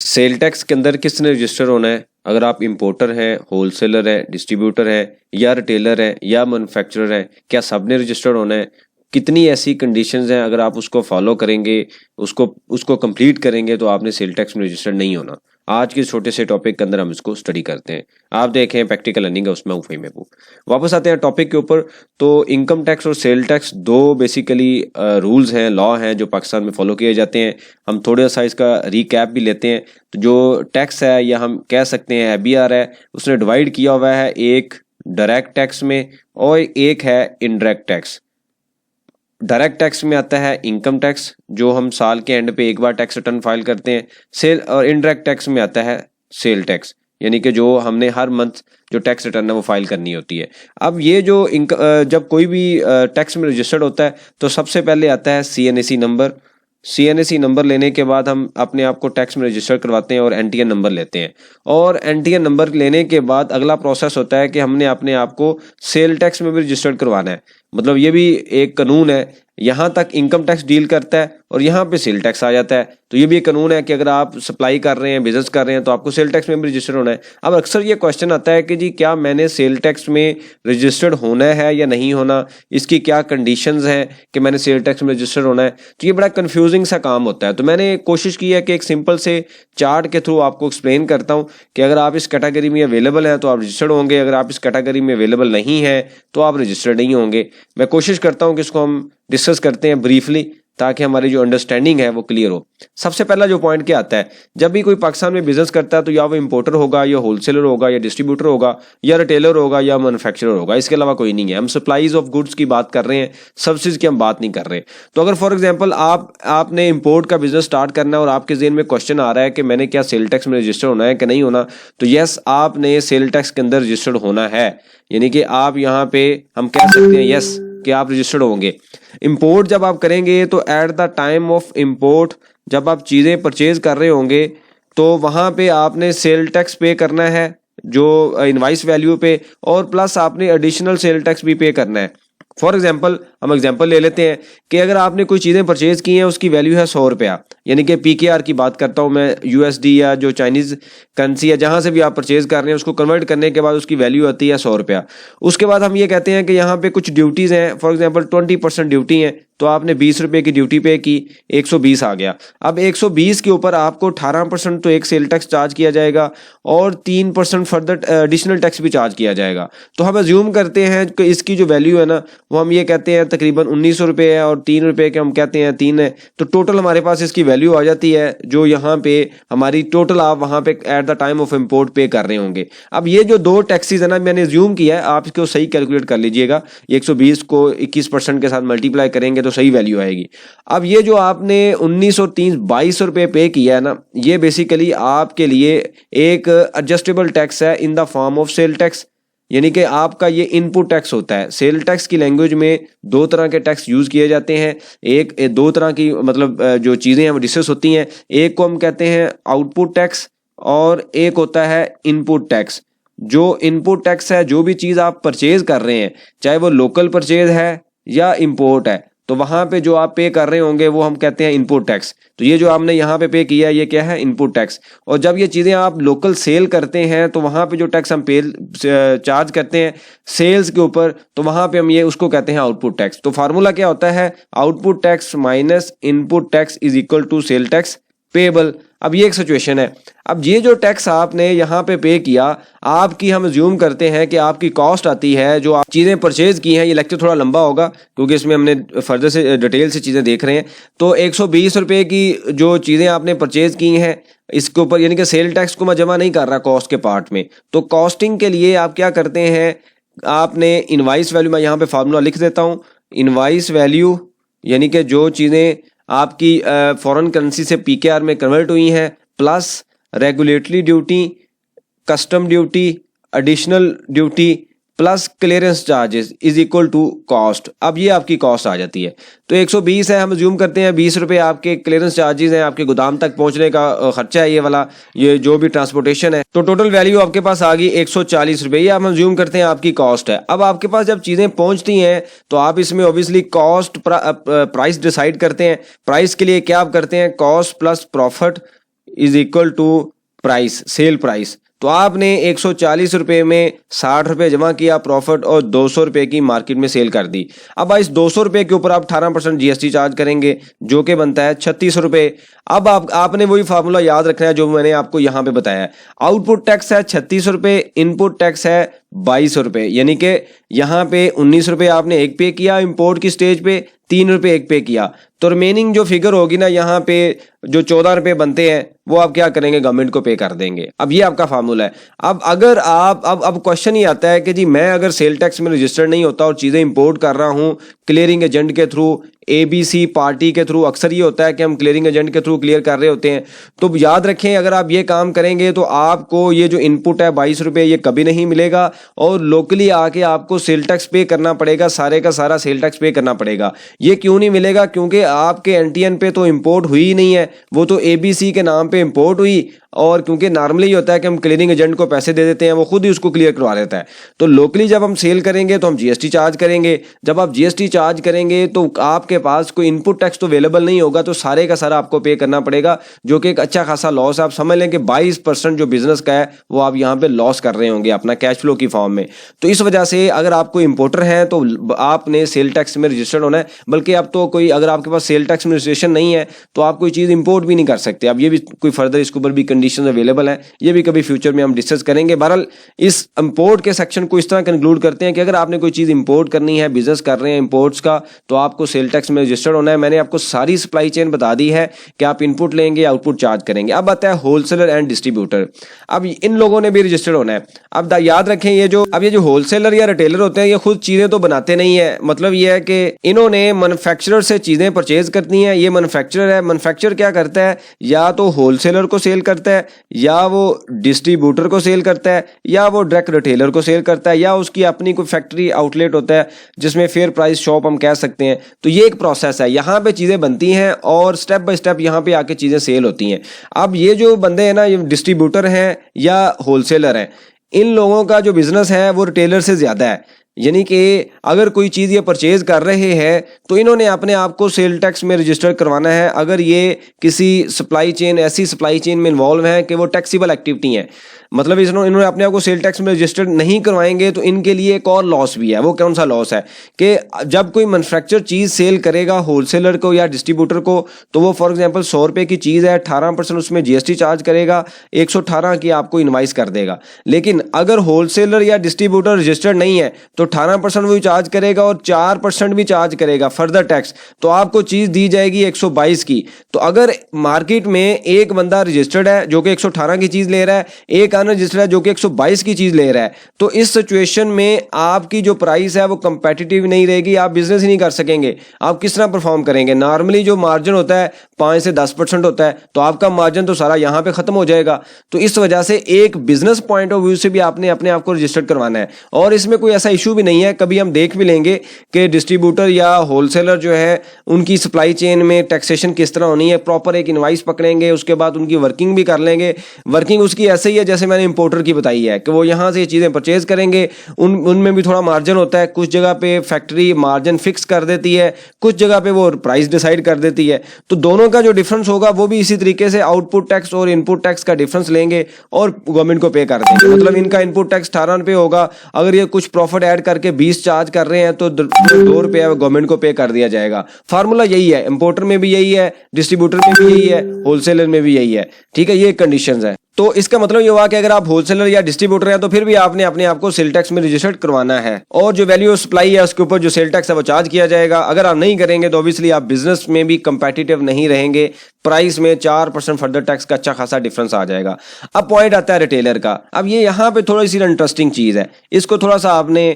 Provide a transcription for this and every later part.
Sale tax के अंदर किसने रजिस्टर होना है? अगर आप इंपोर्टर हैं, होलसेलर हैं, डिस्ट्रीब्यूटर हैं या रिटेलर हैं या मैन्युफैक्चरर हैं, क्या सब ने रजिस्टर्ड होना है? कितनी ऐसी कंडीशंस हैं, अगर आप उसको फॉलो करेंगे, उसको कंप्लीट करेंगे तो आपने सेल टैक्स में रजिस्टर्ड नहीं होना। आज के छोटे से टॉपिक के अंदर हम इसको स्टडी करते हैं। आप देखें प्रैक्टिकल लर्निंग है, उसमें उफई में वापस आते हैं टॉपिक के ऊपर। तो इनकम टैक्स और सेल टैक्स दो बेसिकली रूल्स हैं, लॉ हैं जो पाकिस्तान में फॉलो किए जाते हैं। हम थोड़ा सा इसका रिकैप भी लेते हैं। तो जो टैक्स है या हम कह सकते हैं एबीआर है, उसने डिवाइड किया हुआ है एक डायरेक्ट टैक्स में और एक है इनडायरेक्ट टैक्स। डायरेक्ट टैक्स में आता है इनकम टैक्स, जो हम साल के एंड पे एक बार टैक्स रिटर्न फाइल करते हैं। सेल और इनडायरेक्ट टैक्स में आता है सेल टैक्स, यानी कि जो हमने हर मंथ जो टैक्स रिटर्न है वो फाइल करनी होती है। अब ये जो जब कोई भी टैक्स में रजिस्टर्ड होता है तो सबसे पहले आता है सीएनएसी नंबर। सीएनएसी नंबर लेने के बाद हम अपने आप को टैक्स में रजिस्टर करवाते हैं और एनटीएन नंबर लेते हैं। और एनटीएन नंबर लेने के बाद अगला प्रोसेस होता है कि हमने अपने आप को सेल टैक्स में भी रजिस्टर्ड करवाना है। मतलब ये भी एक कानून है, यहाँ तक इनकम टैक्स डील करता है और यहाँ पे सेल टैक्स आ जाता है। तो ये भी एक कानून है कि अगर आप सप्लाई कर रहे हैं, बिजनेस कर रहे हैं, तो आपको सेल टैक्स में भी रजिस्टर होना है। अब अक्सर ये क्वेश्चन आता है कि जी क्या मैंने सेल टैक्स में रजिस्टर्ड होना है या नहीं होना, इसकी क्या कंडीशंस हैं कि मैंने सेल टैक्स में रजिस्टर होना है। तो ये बड़ा कन्फ्यूजिंग सा काम होता है। तो मैंने कोशिश की है कि एक सिंपल से चार्ट के थ्रू आपको एक्सप्लेन करता हूँ कि अगर आप इस कैटेगरी में अवेलेबल हैं तो आप रजिस्टर्ड होंगे, अगर आप इस कैटेगरी में अवेलेबल नहीं है तो आप रजिस्टर्ड नहीं होंगे। मैं कोशिश करता हूँ कि इसको हम डिस्कस करते हैं ब्रीफली, ताकि हमारी जो अंडरस्टैंडिंग है वो क्लियर हो। सबसे पहला जो पॉइंट क्या आता है, जब भी कोई पाकिस्तान में बिजनेस करता है तो या वो इंपोर्टर होगा या होलसेलर होगा या डिस्ट्रीब्यूटर होगा या रिटेलर होगा या मैन्युफैक्चरर होगा, इसके अलावा कोई नहीं है। हम सप्लाईज ऑफ गुड्स की बात कर रहे हैं, सर्विसेज की हम बात नहीं कर रहे। तो अगर फॉर एग्जांपल आपने इंपोर्ट का बिजनेस स्टार्ट करना है और आपके ज़हन में क्वेश्चन आ रहा है कि मैंने क्या सेल टैक्स में रजिस्टर होना है कि नहीं होना, तो यस, आपने सेल टैक्स के अंदर रजिस्टर्ड होना है। यानी कि आप यहाँ पे हम कह सकते हैं यस कि आप रजिस्टर्ड होंगे। इंपोर्ट जब आप करेंगे तो at the time of import, जब आप चीज़ें परचेज कर रहे होंगे तो वहाँ पे आपने सेल टैक्स पे करना है जो इनवाइस वैल्यू पे, और प्लस आपने एडिशनल सेल टैक्स भी पे करना है। फॉर एग्जाम्पल हम एग्जाम्पल ले लेते हैं कि अगर आपने कोई चीज़ें परचेज की हैं, उसकी वैल्यू है 100 रुपया, यानी कि पीकेआर की बात करता हूँ मैं, यूएसडी या जो चाइनीज़ करेंसी है जहाँ से भी आप परचेज कर रहे हैं, उसको कन्वर्ट करने के बाद उसकी वैल्यू आती है 100 रुपया। उसके बाद हम ये कहते हैं कि यहाँ पे कुछ ड्यूटीज़ हैं, फॉर एग्जाम्पल 20% ड्यूटी है, तो आपने 20 रुपये की ड्यूटी पे की, 120 आ गया। अब 120 के ऊपर आपको 18% तो एक सेल टैक्स चार्ज किया जाएगा और 3% फर्दर एडिशनल टैक्स भी चार्ज किया जाएगा। तो हम अज्यूम करते हैं कि इसकी जो वैल्यू है ना, वो हम ये कहते हैं तकरीबन 1900 रुपये है और 3 रुपये के हम कहते हैं 3 है। तो टोटल हमारे पास इसकी वैल्यू आ जाती है जो यहाँ पे हमारी टोटल आप वहाँ पे at the time of import पे कर रहे होंगे। अब ये जो दो टैक्सेस है ना, मैंने अज्यूम किया है, आप इसको सही कैलकुलेट कर लीजिएगा। 120 को 21% के साथ मल्टीप्लाई करेंगे तो सही वैल्यू आएगी। अब ये जो आपने 1930 22 रुपये पे किया है ना, ये बेसिकली आपके लिए एक एडजस्टेबल टैक्स है in the form of sale tax, यानी कि आपका ये इनपुट टैक्स होता है। सेल टैक्स की लैंग्वेज में दो तरह के टैक्स यूज किए जाते हैं। दो तरह की मतलब जो चीज़ें हैं वो डिस्कस होती हैं। एक को हम कहते हैं आउटपुट टैक्स और एक होता है इनपुट टैक्स। जो इनपुट टैक्स है, जो भी चीज़ आप परचेज कर रहे हैं, चाहे वो लोकल परचेज है या इम्पोर्ट है, तो वहाँ पे जो आप पे कर रहे होंगे वो हम कहते हैं इनपुट टैक्स। तो ये जो आपने यहाँ पे किया है, ये क्या है? Input tax. और जब ये चीज़ें आप लोकल सेल करते हैं तो वहाँ पे जो टैक्स हम पे चार्ज करते हैं सेल्स के ऊपर, तो वहाँ पे हम ये उसको कहते हैं आउटपुट टैक्स। तो फार्मूला क्या होता है? Output tax minus input tax is equal to sale tax payable. अब ये एक सिचुएशन है। अब ये जो टैक्स आपने यहाँ पे किया, आपकी हम अज्यूम करते हैं कि आपकी कॉस्ट आती है जो आप चीज़ें परचेज की हैं। ये लेक्चर थोड़ा लंबा होगा क्योंकि इसमें हमने फर्दर से डिटेल से चीज़ें देख रहे हैं। तो 120 रुपये की जो चीज़ें आपने परचेज की हैं, इसके ऊपर यानी कि सेल टैक्स को मैं जमा नहीं कर रहा कॉस्ट के पार्ट में। तो कॉस्टिंग के लिए आप क्या करते हैं, आपने इनवाइस वैल्यू, मैं यहाँ पे फार्मूला लिख देता हूँ। इनवाइस वैल्यू यानी कि जो चीज़ें आपकी फॉरेन करेंसी से पीकेआर में कन्वर्ट हुई हैं, plus regulatory duty, custom duty, additional duty plus clearance charges is equal to cost. अब ये आपकी कॉस्ट आ जाती है। तो 120 है, हम अज्यूम करते हैं 20 रुपये आपके क्लियरेंस चार्जेस हैं, आपके गोदाम तक पहुंचने का खर्चा है ये वाला, ये जो भी ट्रांसपोर्टेशन है। तो टोटल वैल्यू आपके पास आ गई 140 रुपये। ये हम अज्यूम करते हैं आपकी कॉस्ट है। अब आपके पास जब चीज़ें पहुंचती हैं तो आप इसमें ऑब्वियसली कॉस्ट प्राइस डिसाइड करते हैं। प्राइस के लिए क्या आप करते हैं? Cost plus profit is equal to price, sale price. तो आपने 140 रुपये में 60 रुपये जमा किया प्रॉफिट और 200 रुपये की मार्केट में सेल कर दी। अब इस 200 रुपये के ऊपर आप 18% जीएसटी चार्ज करेंगे जो कि बनता है 36 रुपये। अब आपने वही फार्मूला याद रखना है जो मैंने आपको यहाँ पे बताया है। आउटपुट टैक्स है 36 रुपये, इनपुट टैक्स है 22 रुपये, यानी कि यहाँ पे 19 रुपये आपने एक पे किया, इंपोर्ट की स्टेज पे 3 रुपये एक पे किया, तो रिमेनिंग जो फिगर होगी ना यहाँ पे जो 14 रुपये बनते हैं वो आप क्या करेंगे, गवर्नमेंट को पे कर देंगे। अब ये आपका फार्मूला है। अब अगर आप अब क्वेश्चन ही आता है कि जी मैं अगर सेल टैक्स में रजिस्टर्ड नहीं होता और चीज़ें इंपोर्ट कर रहा हूँ क्लियरिंग एजेंट के थ्रू, ABC पार्टी के थ्रू, अक्सर ये होता है कि हम क्लियरिंग एजेंट के थ्रू क्लियर कर रहे होते हैं, तो याद रखें अगर आप ये काम करेंगे तो आपको ये जो इनपुट है 22 रुपये ये कभी नहीं मिलेगा और लोकली आके आपको सेल टैक्स पे करना पड़ेगा, सारे का सारा सेल टैक्स पे करना पड़ेगा। ये क्यों नहीं मिलेगा, क्योंकि आपके NTN पे तो इंपोर्ट हुई ही नहीं है, वो तो ABC के नाम पे इंपोर्ट हुई, और क्योंकि नॉर्मली ये होता है कि हम क्लियरिंग एजेंट को पैसे दे देते हैं, वो खुद ही उसको क्लियर करवा देता है। तो लोकली जब हम सेल करेंगे तो हम GST चार्ज करेंगे, जब आप GST चार्ज करेंगे तो आपके पास कोई इनपुट टैक्स तो अवेलेबल नहीं होगा, तो सारे का सारा आपको पे करना पड़ेगा, जो कि एक अच्छा खासा लॉस है। आप समझ लें कि 22% जो बिजनेस का है वो आप यहाँ पे लॉस कर रहे होंगे अपना कैश फ्लो की फॉर्म में। तो इस वजह से अगर आपको इंपोर्टर हैं तो आपने सेल टैक्स में रजिस्टर्ड होना है, बल्कि अब तो कोई अगर आपके पास सेल टैक्स में रजिस्ट्रेशन नहीं है तो आप कोई चीज़ इंपोर्ट भी नहीं कर सकते। अब ये भी कोई फर्दर इसके ऊपर भी कंडीशन अवेलेबल है, ये भी कभी फ्यूचर में हम डिस्कस करेंगे। बहरहाल इस इंपोर्ट के सेक्शन को इस तरह कंक्लूड करते हैं कि अगर आपने कोई चीज़ इंपोर्ट करनी है, बिजनेस कर रहे हैं इंपोर्ट्स का, तो आपको सेल टैक्स में रजिस्टर्ड होना है। मैंने आपको सारी सप्लाई चेन बता दी है कि आप इनपुट लेंगे, आउटपुट चार्ज करेंगे। अब आता है होलसेलर एंड डिस्ट्रीब्यूटर। अब इन लोगों ने भी रजिस्टर्ड होना है। अब याद रखें ये जो होलसेलर या रिटेलर होते हैं ये खुद चीज़ें तो बनाते नहीं है, मतलब ये है कि इन्होंने मैन्युफैक्चरर से चीज़ें परचेज करनी है। ये मैन्युफैक्चरर है, मैन्युफैक्चरर क्या करता है, या तो होलसेलर को सेल करता है, या वो डिस्ट्रीब्यूटर को सेल करता है, या वो डायरेक्ट रिटेलर को सेल करता है, या उसकी अपनी कोई फैक्ट्री आउटलेट होता है जिसमें फेयर प्राइस शॉप हम कह सकते हैं। तो ये एक प्रोसेस है, यहाँ पे चीज़ें बनती हैं और स्टेप बाय स्टेप यहाँ पे आके चीज़ें सेल होती हैं। अब ये जो बंदे हैं ना, ये डिस्ट्रीब्यूटर हैं या होलसेलर हैं, इन लोगों का जो बिजनेस है वो रिटेलर से ज़्यादा है। यानी कि अगर कोई चीज़ ये परचेज कर रहे हैं तो इन्होंने अपने आप को सेल टैक्स में रजिस्टर करवाना है। अगर ये किसी सप्लाई चेन, ऐसी सप्लाई चेन में इन्वॉल्व हैं कि वो टैक्सीबल एक्टिविटी है, मतलब इन्होंने अपने आप को सेल टैक्स में रजिस्टर्ड नहीं करवाएंगे, तो इनके लिए एक और लॉस भी है। वो कौन सा लॉस है कि जब कोई मैन्युफैक्चर चीज़ सेल करेगा होलसेलर को या डिस्ट्रीब्यूटर को, तो वो फॉर एग्जांपल 100 रुपये की चीज़ है, 18% उसमें GST चार्ज करेगा, 118 की आपको इनवाइस कर देगा। लेकिन अगर होलसेलर या डिस्ट्रीब्यूटर रजिस्टर्ड नहीं है तो 18% वो चार्ज करेगा और 4% भी चार्ज करेगा फर्दर टैक्स, तो आपको चीज़ दी जाएगी 122 की। तो अगर मार्केट में एक बंदा रजिस्टर्ड है जो कि 118 की चीज़ ले रहा है, एक अनरजिस्टर्ड है जो कि 122 की चीज़ ले रहा है, तो इस सिचुएशन में आपकी जो प्राइस है वो कंपेटिटिव नहीं रहेगी, आप बिजनेस ही नहीं कर सकेंगे। आप किस तरह परफॉर्म करेंगे? नॉर्मली जो मार्जिन होता है 5 से 10% होता है, तो आपका मार्जिन तो सारा यहाँ पे ख़त्म हो जाएगा। तो इस वजह से एक बिजनेस पॉइंट ऑफ व्यू से भी आपने अपने आप को रजिस्टर्ड करवाना है। और इसमें कोई ऐसा इशू भी नहीं है, कभी हम देख भी लेंगे कि डिस्ट्रीब्यूटर या होलसेलर जो है उनकी सप्लाई चेन में टैक्सेशन किस तरह होनी है। प्रॉपर एक इनवाइस पकड़ेंगे, उसके बाद उनकी वर्किंग भी कर लेंगे। वर्किंग उसकी ऐसे ही है जैसे मैंने इंपोर्टर की बताई है कि वो यहाँ से ये चीज़ें परचेज करेंगे, उनमें भी थोड़ा मार्जिन होता है। कुछ जगह पे फैक्ट्री मार्जिन फिक्स कर देती है, कुछ जगह पे वो प्राइस डिसाइड कर देती है। तो दोनों का जो डिफरेंस होगा वो भी इसी तरीके से आउटपुट टैक्स और इनपुट टैक्स का डिफरेंस लेंगे और गवर्नमेंट को पे कर देंगे। मतलब इनका इनपुट टैक्स 18 रुपये होगा, अगर ये कुछ प्रॉफिट ऐड करके 20 चार्ज कर रहे हैं तो 2 रुपये गवर्नमेंट को पे कर दिया जाएगा। फार्मूला यही है, इंपोर्टर में भी यही है, डिस्ट्रीब्यूटर में भी यही है, होलसेलर में भी यही है। ठीक है, ये कंडीशंस है। तो इसका मतलब ये हुआ कि अगर आप होलसेलर या डिस्ट्रीब्यूटर हैं तो फिर भी आपने अपने आप को सेल टैक्स में रजिस्टर्ड करवाना है, और जो वैल्यू ऑफ सप्लाई है उसके ऊपर जो सेल टैक्स है वो चार्ज किया जाएगा। अगर आप नहीं करेंगे तो ऑब्वियसली आप बिजनेस में भी कंपेटिटिव नहीं रहेंगे, प्राइस में 4% फर्दर टैक्स का अच्छा खासा डिफरेंस आ जाएगा। अब पॉइंट आता है रिटेलर का। अब ये यहाँ पे थोड़ी सी इंटरेस्टिंग चीज़ है, इसको थोड़ा सा आपने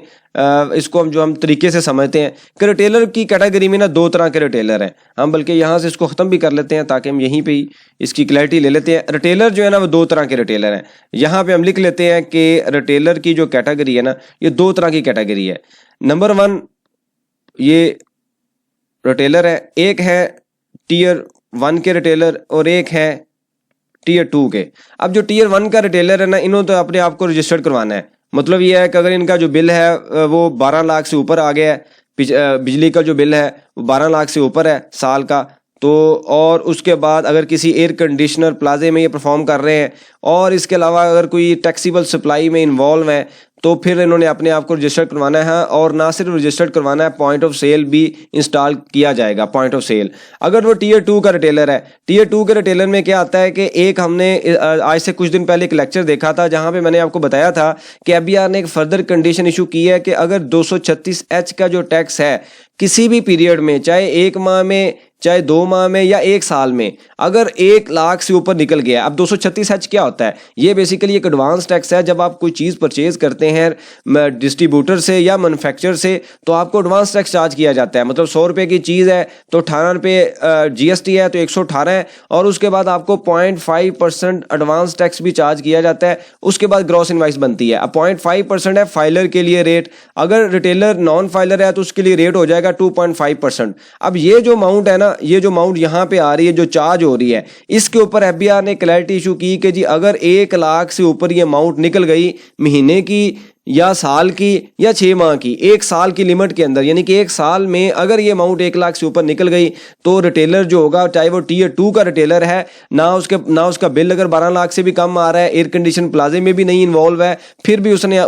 इसको हम तरीके से समझते हैं कि रिटेलर की कैटेगरी में ना 2 तरह के रिटेलर हैं। हम बल्कि यहाँ से इसको ख़त्म भी कर लेते हैं ताकि हम यहीं पे ही इसकी क्लैरिटी ले लेते हैं। रिटेलर जो है ना वो 2 तरह के रिटेलर हैं। यहाँ पे हम लिख लेते हैं कि रिटेलर की जो कैटेगरी है ना, ये 2 तरह की कैटेगरी है। नंबर 1 ये रिटेलर है, एक है टियर 1 के रिटेलर और एक है टियर 2 के। अब जो टियर 1 का रिटेलर है ना, इन्होंने तो अपने आप को रजिस्टर्ड करवाना है। मतलब ये है कि अगर इनका जो बिल है वो 12 लाख से ऊपर आ गया है, बिजली का जो बिल है वो 12 लाख से ऊपर है साल का, तो और उसके बाद अगर किसी एयर कंडीशनर प्लाजे में ये परफॉर्म कर रहे हैं और इसके अलावा अगर कोई टैक्सीबल सप्लाई में इन्वॉल्व है तो फिर इन्होंने अपने आप को रजिस्टर्ड करवाना है। और ना सिर्फ रजिस्टर्ड करवाना है, पॉइंट ऑफ सेल भी इंस्टॉल किया जाएगा। पॉइंट ऑफ सेल अगर वो टीयर 2 का रिटेलर है, टीयर 2 के रिटेलर में क्या आता है कि एक हमने आज से कुछ दिन पहले एक लेक्चर देखा था जहां पे मैंने आपको बताया था कि एफबीआर ने एक फर्दर कंडीशन इशू की है कि अगर 236H का जो टैक्स है किसी भी पीरियड में, चाहे 1 माह में, चाहे 2 माह में या 1 साल में, अगर 1 लाख से ऊपर निकल गया। अब 236H क्या होता है? ये बेसिकली एक एडवांस टैक्स है। जब आप कोई चीज़ परचेज करते हैं डिस्ट्रीब्यूटर से या मैन्युफैक्चर से तो आपको एडवांस टैक्स चार्ज किया जाता है। मतलब 100 रुपये की चीज़ है तो 18 रुपये GST है तो 118 है, और उसके बाद आपको 0.5% एडवांस टैक्स भी चार्ज किया जाता है। उसके बाद ग्रॉस इनवाइस बनती है। अब 0.5% है फाइलर के लिए रेट, अगर रिटेलर नॉन फाइलर है तो उसके लिए रेट हो जाएगा 2.5%। अब ये जो अमाउंट है ना, ये जो अमाउंट यहाँ पे आ रही है, जो चार्ज हो रही है, इसके ऊपर एफबीआर ने क्लैरिटी इशू की कि जी अगर 1 लाख से ऊपर ये अमाउंट निकल गई महीने की या साल की या 6 माह की, 1 साल की लिमिट के अंदर, यानी कि 1 साल में अगर ये अमाउंट 1 लाख से ऊपर निकल गई तो रिटेलर जो होगा, चाहे वो टीयर 2 का रिटेलर है, ना उसका बिल अगर 12 लाख से भी कम आ रहा है, एयर कंडीशन प्लाजे में भी नहीं इन्वॉल्व है, फिर भी उसने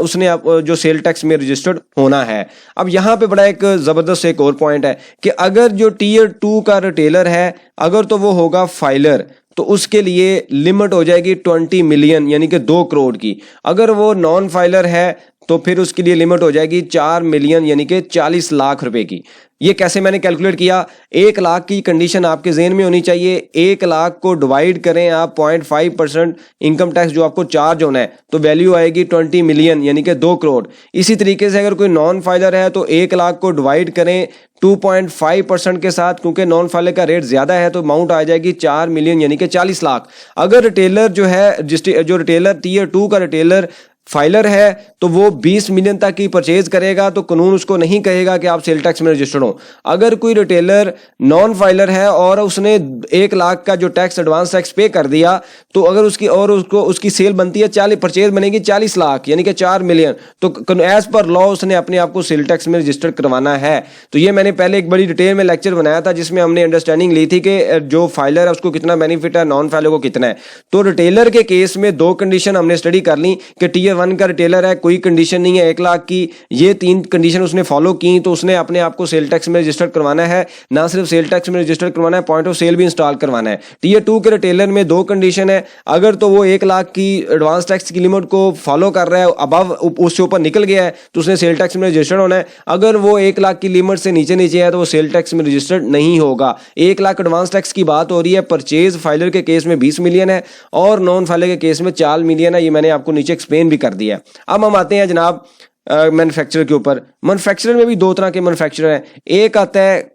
जो सेल टैक्स में रजिस्टर्ड होना है। अब यहाँ पे बड़ा एक ज़बरदस्त एक और पॉइंट है कि अगर जो टीयर 2 का रिटेलर है, अगर तो वो होगा फाइलर, तो उसके लिए लिमिट हो जाएगी 20 मिलियन यानी कि 2 करोड़ की। अगर वो नॉन फाइलर है तो फिर उसके लिए लिमिट हो जाएगी 4 मिलियन यानी कि 40 लाख रुपए की। ये कैसे मैंने कैलकुलेट किया? 1 लाख की कंडीशन आपके ज़हन में होनी चाहिए। 1 लाख को डिवाइड करें आप 0.5% इनकम टैक्स जो आपको चार्ज होना है, तो वैल्यू आएगी 20 मिलियन यानी कि 2 करोड़। इसी तरीके से अगर कोई नॉन फाइलर है तो 1 लाख को डिवाइड करें 2.5% के साथ, क्योंकि नॉन फाइलर का रेट ज़्यादा है तो अमाउंट आ जाएगी 4 मिलियन यानी कि 40 लाख। अगर रिटेलर जो है, जो रिटेलर टीयर 2 का रिटेलर फाइलर है तो वो 20 मिलियन तक की परचेज करेगा तो कानून उसको नहीं कहेगा कि आप सेल टैक्स में रजिस्टर्ड हो। अगर कोई रिटेलर नॉन फाइलर है और उसने 1 लाख का जो टैक्स एडवांस टैक्स पे कर दिया, तो अगर उसकी सेल बनती है 40, परचेज बनेगी 40 लाख यानी कि 4 मिलियन, तो एज पर लॉ उसने अपने आप को सेल टैक्स में रजिस्टर्ड करवाना है। तो ये मैंने पहले एक बड़ी डिटेल में लेक्चर बनाया था जिसमें हमने अंडरस्टैंडिंग ली थी कि जो फाइलर है उसको कितना बेनिफिट है, नॉन फाइलर को कितना है। तो रिटेलर के केस में 2 कंडीशन हमने स्टडी कर ली कि टीयर 1 का रिटेलर है, कोई कंडीशन नहीं है 1 लाख की, ये 3 कंडीशन उसने फॉलो की तो उसने अपने आप को सेल टैक्स में रजिस्टर्ड करवाना है। ना सिर्फ सेल टैक्स में रजिस्टर्ड करवाना है, पॉइंट ऑफ सेल भी इंस्टॉल करवाना है। टीयर 2 के रिटेलर में 2 कंडीशन है, अगर तो वो 1 लाख की एडवांस टैक्स की लिमिट को फॉलो कर रहा है, अबव उससे ऊपर निकल गया है तो उसने सेल टैक्स में रजिस्टर्ड होना है। अगर वो 1 लाख की लिमिट से नीचे है तो वो सेल टैक्स में रजिस्टर्ड नहीं होगा। 1 लाख एडवांस टैक्स की बात हो रही है। परचेज फाइलर के केस में 20 मिलियन है और नॉन फाइलर के केस में 4 मिलियन है। ये मैंने आपको नीचे एक्सप्लेन भी कर दिया। अब हम आते हैं जनाब मैन्युफैक्चरर के ऊपर। मैन्युफैक्चरर में भी 2 तरह के मैन्युफैक्चरर हैं। एक आता है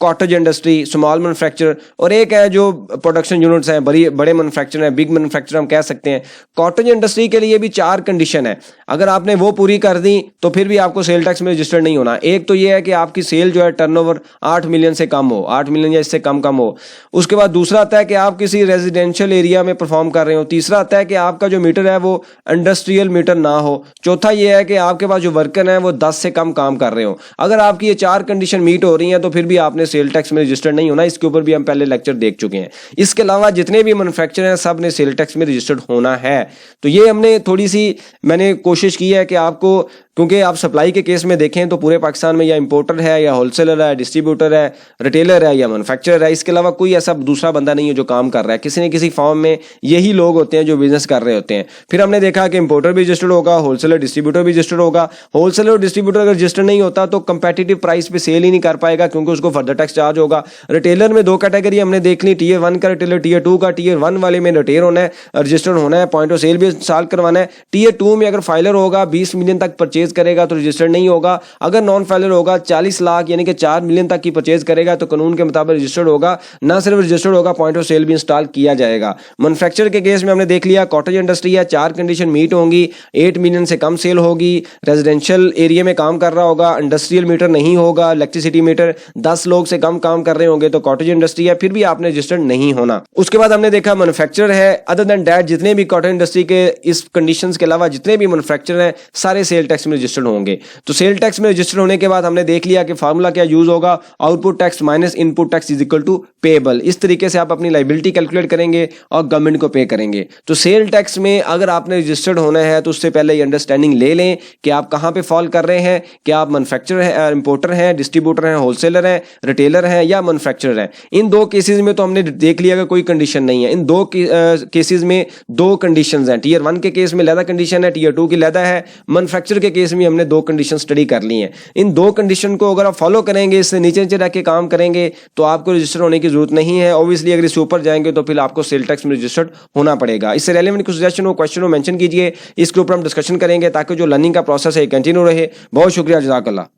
कॉटेज इंडस्ट्री, स्मॉल मैन्युफैक्चरर, और एक है जो प्रोडक्शन यूनिट्स हैं, बड़े मैन्युफैक्चरर हैं, बिग मैन्युफैक्चरर हम कह सकते हैं। कॉटेज इंडस्ट्री के लिए भी 4 कंडीशन है। अगर आपने वो पूरी कर दी तो फिर भी आपको सेल टैक्स में रजिस्टर्ड नहीं होना। एक तो ये है कि आपकी सेल जो है टर्नओवर 8 मिलियन से कम हो, 8 मिलियन या इससे कम हो। उसके बाद दूसरा आता है कि आप किसी रेजिडेंशियल एरिया में परफॉर्म कर रहे हो। तीसरा आता है कि आपका जो मीटर है वो इंडस्ट्रियल मीटर ना हो। चौथा ये है कि आपके पास जो वर्कर है वो 10 से कम काम कर रहे हो। अगर आपकी ये 4 कंडीशन मीट हो रही हैं तो फिर भी आपने सेल टैक्स में रजिस्टर्ड नहीं होना। इसके ऊपर भी हम पहले लेक्चर देख चुके हैं। इसके अलावा जितने भी मैन्युफैक्चरर हैं सब ने सेल टैक्स में रजिस्टर्ड होना है। तो ये हमने थोड़ी सी मैंने कोशिश की है कि आपको, क्योंकि आप सप्लाई के केस में देखें तो पूरे पाकिस्तान में या इंपोर्टर है या होलसेलर है, डिस्ट्रीब्यूटर है, रिटेलर है या मैन्युफैक्चरर है, इसके अलावा कोई ऐसा दूसरा बंदा नहीं है जो काम कर रहा है। किसी न किसी फॉर्म में यही लोग होते हैं जो बिजनेस कर रहे होते हैं। फिर हमने देखा कि इंपोर्टर भी रजिस्टर्ड होगा, होलसेलर डिस्ट्रीब्यूटर भी रजिस्टर्ड होगा। होलसेलर और डिस्ट्रीब्यूटर अगर रजिस्टर्ड नहीं होता तो कंपेटिटिव प्राइस पे सेल ही नहीं कर पाएगा क्योंकि उसको फर्दर टैक्स चार्ज होगा। रिटेलर में 2 कैटेगरी हमने देख ली, टीयर 1 का रिटेलर, टीयर 2 का। टीयर 1 वाले में रिटेल होना है, रजिस्टर्ड होना है, पॉइंट ऑफ सेल भी इंस्टॉल करवाना है। टीयर 2 में अगर फाइलर होगा 20 मिलियन तक परचेज करेगा तो रजिस्टर्ड नहीं होगा। अगर नॉन फाइलर होगा 40 लाख यानी कि 4 मिलियन तक की परचेज करेगा तो कानून के मुताबिक रजिस्टर्ड होगा। ना सिर्फ रजिस्टर्ड होगा, पॉइंट ऑफ सेल भी इंस्टॉल किया जाएगा। मैन्युफैक्चरर के केस में हमने देख लिया कॉटेज इंडस्ट्री है, 4 कंडीशन मीट होंगी, 8 मिलियन से कम सेल होगी, रेजिडेंशियल एरिया में काम कर रहा होगा, इंडस्ट्रियल मीटर नहीं होगा, इलेक्ट्रिसिटी मीटर, 10 लोग से कम काम कर रहे होंगे तो कॉटेज इंडस्ट्री है, फिर भी आपने रजिस्टर्ड नहीं होना। उसके बाद हमने देखा मैन्युफैक्चरर है। अदर देन दैट जितने भी कॉटेज इंडस्ट्री के इस कंडीशंस के अलावा जितने भी मैन्युफैक्चरर हैं सारे सेल टैक्स में में रजिस्टर्ड होंगे। तो सेल टैक्स में रजिस्टर्ड होने के बाद हमने देख लिया कि फार्मूला क्या यूज होगा, output tax minus input tax is equal to payable. इस तरीके से आप अपनी लायबिलिटी कैलकुलेट करेंगे और गवर्नमेंट को पे करेंगे। तो सेल टैक्स में अगर आपने रजिस्टर्ड होना है तो उससे पहले ये अंडरस्टैंडिंग ले लें कि आप कहां पे फॉल कर रहे हैं, कि आप मैन्युफैक्चरर हैं, इंपोर्टर हैं, डिस्ट्रीब्यूटर हैं, होलसेलर हैं, रिटेलर हैं या मैन्युफैक्चरर हैं। इन दो केसेस में तो हमने देख लिया कि कोई कंडीशन नहीं है। इन दो केसेस में दो कंडीशंस हैं। टीयर 1 के केस में लैदा कंडीशन है, टीयर 2 की लैदा है। मैन्युफैक्चरर के केस में हमने दो कंडीशन स्टडी कर ली हैं। इन दो कंडीशन को अगर आप फॉलो करेंगे, इससे नीचे नीचे रख के काम करेंगे तो आपको रजिस्टर होने की जरूरत नहीं है। ऑब्वियसली अगर इससे ऊपर जाएंगे तो फिर आपको सेल टैक्स में रजिस्टर्ड होना पड़ेगा। इससे रेलेवेंट कुछ सजेशन हो, क्वेश्चन हो, मेंशन कीजिए। इसके ऊपर हम डिस्कशन करेंगे ताकि जो लर्निंग का प्रोसेस है कंटिन्यू रहे। बहुत शुक्रिया, जज़ाकल्लाह।